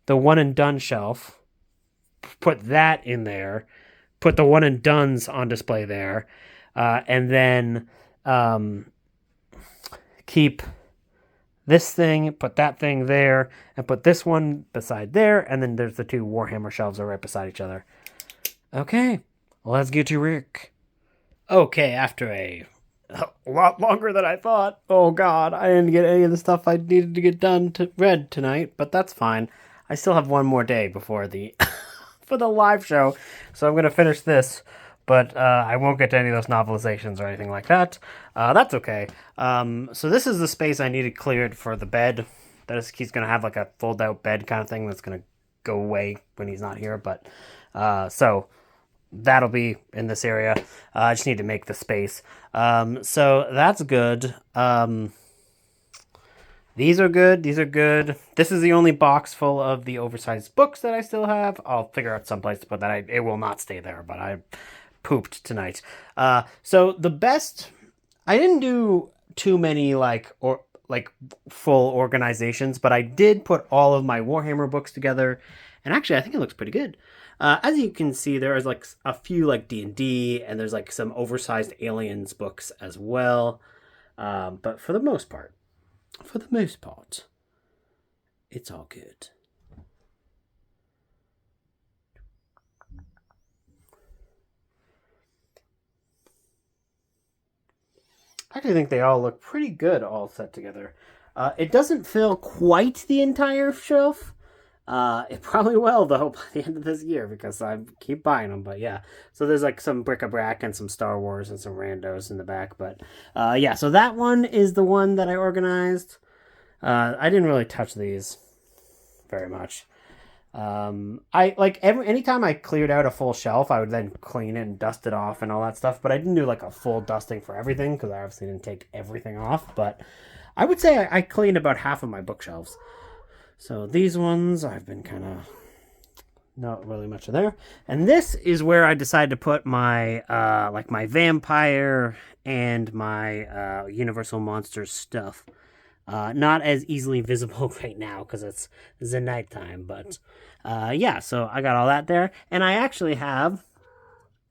Speaker 1: one and done shelf, put that in there, put the one and dones on display there, and then keep this thing, put that thing there, and put this one beside there, and then there's the two Warhammer shelves are right beside each other. Okay, let's get to Rick. Okay, after a lot longer than I thought. Oh god, I didn't get any of the stuff I needed to get read tonight, but that's fine. I still have one more day before the for the live show, so I'm gonna finish this. But I won't get to any of those novelizations or anything like that. That's okay. So this is the space I needed cleared for the bed. He's gonna have like a fold-out bed kind of thing that's gonna go away when he's not here. But so that'll be in this area. I just need to make the space. So that's good. These are good. These are good. This is the only box full of the oversized books that I still have. I'll figure out someplace to put that. It will not stay there, but I pooped tonight. So the best, I didn't do too many like full organizations, but I did put all of my Warhammer books together, and actually I think it looks pretty good. As you can see, there is like a few like D&D, and there's like some oversized Aliens books as well. But for the most part, it's all good. I actually think they all look pretty good all set together. It doesn't fill quite the entire shelf. It probably will, though, by the end of this year, because I keep buying them, but yeah. So there's like some bric-a-brac and some Star Wars and some randos in the back, but yeah, so that one is the one that I organized. I didn't really touch these very much. I like anytime I cleared out a full shelf, I would then clean it and dust it off and all that stuff, but I didn't do like a full dusting for everything because I obviously didn't take everything off. But I would say I cleaned about half of my bookshelves. So these ones I've been kind of not really much of there, and this is where I decided to put my like my vampire and my Universal Monsters stuff. Not as easily visible right now because it's the nighttime, but yeah, so I got all that there, and I actually have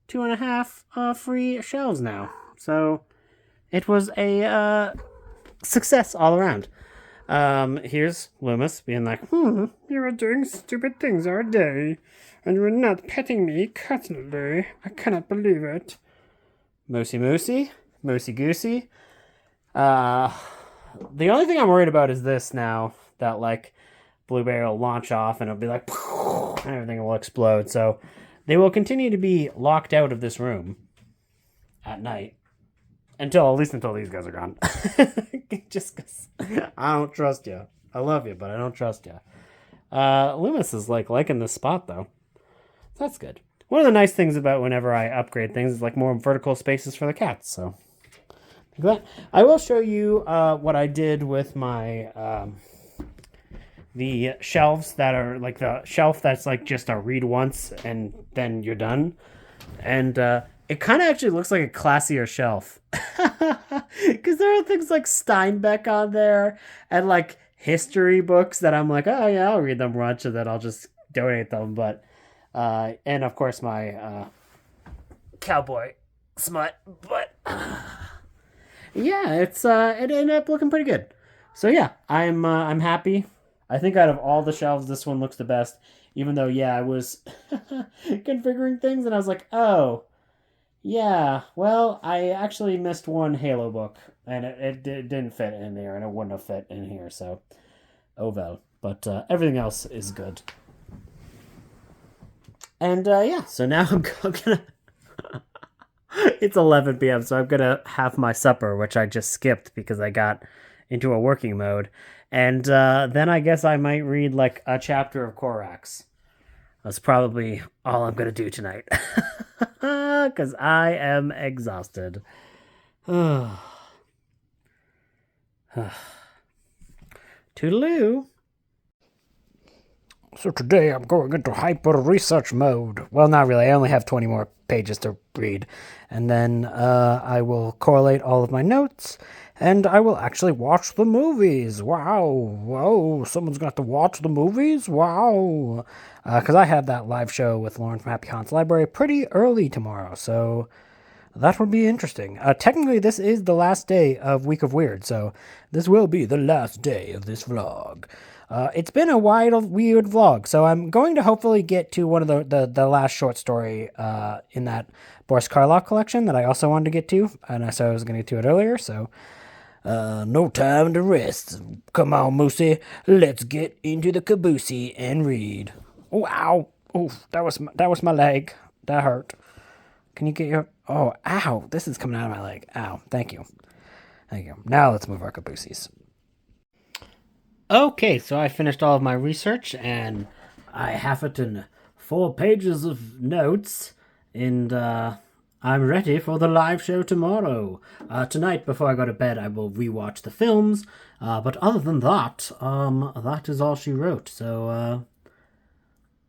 Speaker 1: 2.5 free shelves now, so it was a success all around. Here's Loomis being like, you are doing stupid things all day, and you are not petting me constantly. I cannot believe it. Moosey Goosey. The only thing I'm worried about is this now, that like Blueberry will launch off and it'll be like, and everything will explode. So they will continue to be locked out of this room at night at least until these guys are gone. Just because I don't trust you. I love you, but I don't trust you. Loomis is like liking this spot though. That's good. One of the nice things about whenever I upgrade things is like more vertical spaces for the cats. So I will show you what I did with my the shelves that are like the shelf that's like just a read once and then you're done. And it kind of actually looks like a classier shelf. Because there are things like Steinbeck on there and like history books that I'm like, oh yeah, I'll read them once and then I'll just donate them. But and of course my cowboy smut. But yeah, it ended up looking pretty good. So yeah, I'm happy. I think out of all the shelves, this one looks the best. Even though, yeah, I was configuring things and I was like, oh, yeah, well, I actually missed one Halo book and it didn't fit in there and it wouldn't have fit in here. So, oh well. But everything else is good. And yeah, so now I'm gonna. It's 11 p.m., so I'm gonna have my supper, which I just skipped because I got into a working mode. And then I guess I might read like a chapter of Korax. That's probably all I'm gonna do tonight. Because I am exhausted. Toodaloo. So today I'm going into hyper research mode. Well, not really. I only have 20 more pages to read. And then I will correlate all of my notes and I will actually watch the movies. Wow. Whoa, someone's got to watch the movies? Wow. Because I have that live show with Lauren from Happy Haunts Library pretty early tomorrow. So that will be interesting. Technically, this is the last day of Week of Weird, so this will be the last day of this vlog. It's been a wild, weird vlog, so I'm going to hopefully get to one of the last short story in that Boris Karloff collection that I also wanted to get to, and I said I was going to get to it earlier, so no time to rest. Come on, Moosey, let's get into the caboose and read. Oh, ow! Oh, that was my leg. That hurt. Can you get your... Oh, ow. This is coming out of my leg. Ow. Thank you. Thank you. Now let's move our cabooses. Okay, so I finished all of my research, and I have it in 4 pages of notes, and I'm ready for the live show tomorrow. Tonight, before I go to bed, I will rewatch the films, but other than that, that is all she wrote, so...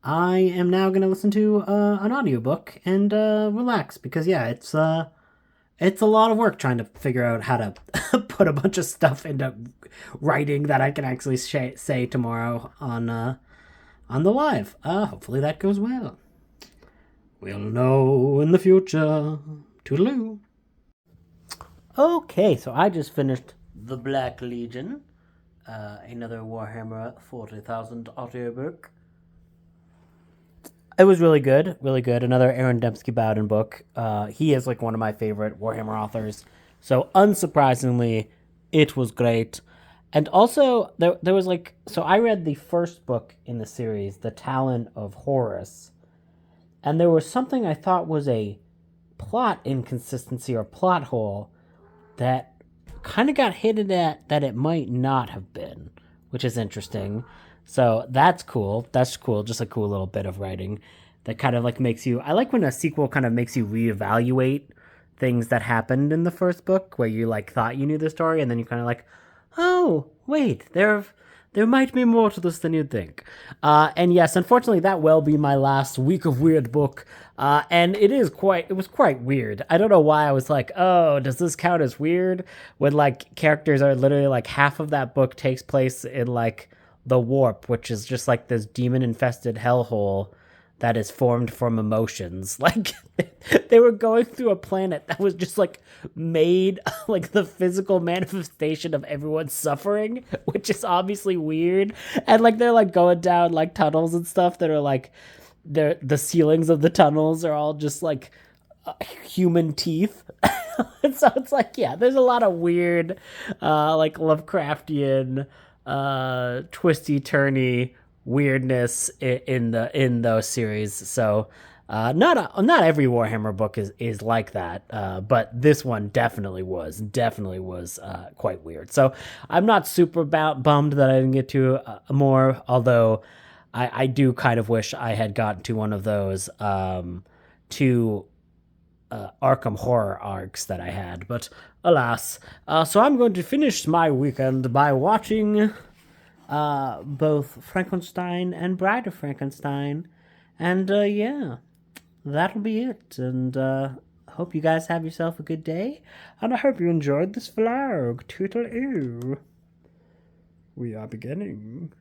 Speaker 1: I am now going to listen to an audiobook and relax because yeah, it's a lot of work trying to figure out how to put a bunch of stuff into writing that I can actually say tomorrow on the live. Hopefully that goes well. We'll know in the future. Toodaloo. Okay, so I just finished The Black Legion, another Warhammer 40,000 audiobook. It was really good, really good. Another Aaron Dembski Bowden book. He is like one of my favorite Warhammer authors. So unsurprisingly, it was great. And also, there was like... So I read the first book in the series, The Talon of Horus. And there was something I thought was a plot inconsistency or plot hole that kind of got hinted at that it might not have been, which is interesting. So that's cool. That's cool. Just a cool little bit of writing that kind of like makes you... I like when a sequel kind of makes you reevaluate things that happened in the first book where you like thought you knew the story and then you kind of like, oh, wait, there might be more to this than you'd think. And yes, unfortunately, that will be my last Week of Weird book. And it was quite weird. I don't know why I was like, oh, does this count as weird? When like characters are literally like half of that book takes place in like the Warp, which is just like this demon-infested hellhole that is formed from emotions. Like, they were going through a planet that was just like made like the physical manifestation of everyone's suffering, which is obviously weird. And like they're like going down like tunnels and stuff that are like the ceilings of the tunnels are all just like human teeth. And so it's like, yeah, there's a lot of weird like Lovecraftian twisty turny weirdness in those series. So not every Warhammer book is like that, but this one definitely was quite weird. So I'm not super bummed that I didn't get to more, although I do kind of wish I had gotten to one of those two Arkham Horror arcs that I had, but alas. So I'm going to finish my weekend by watching both Frankenstein and Bride of Frankenstein, and yeah, that'll be it, and hope you guys have yourself a good day, and I hope you enjoyed this vlog. Toodle-oo. We are beginning.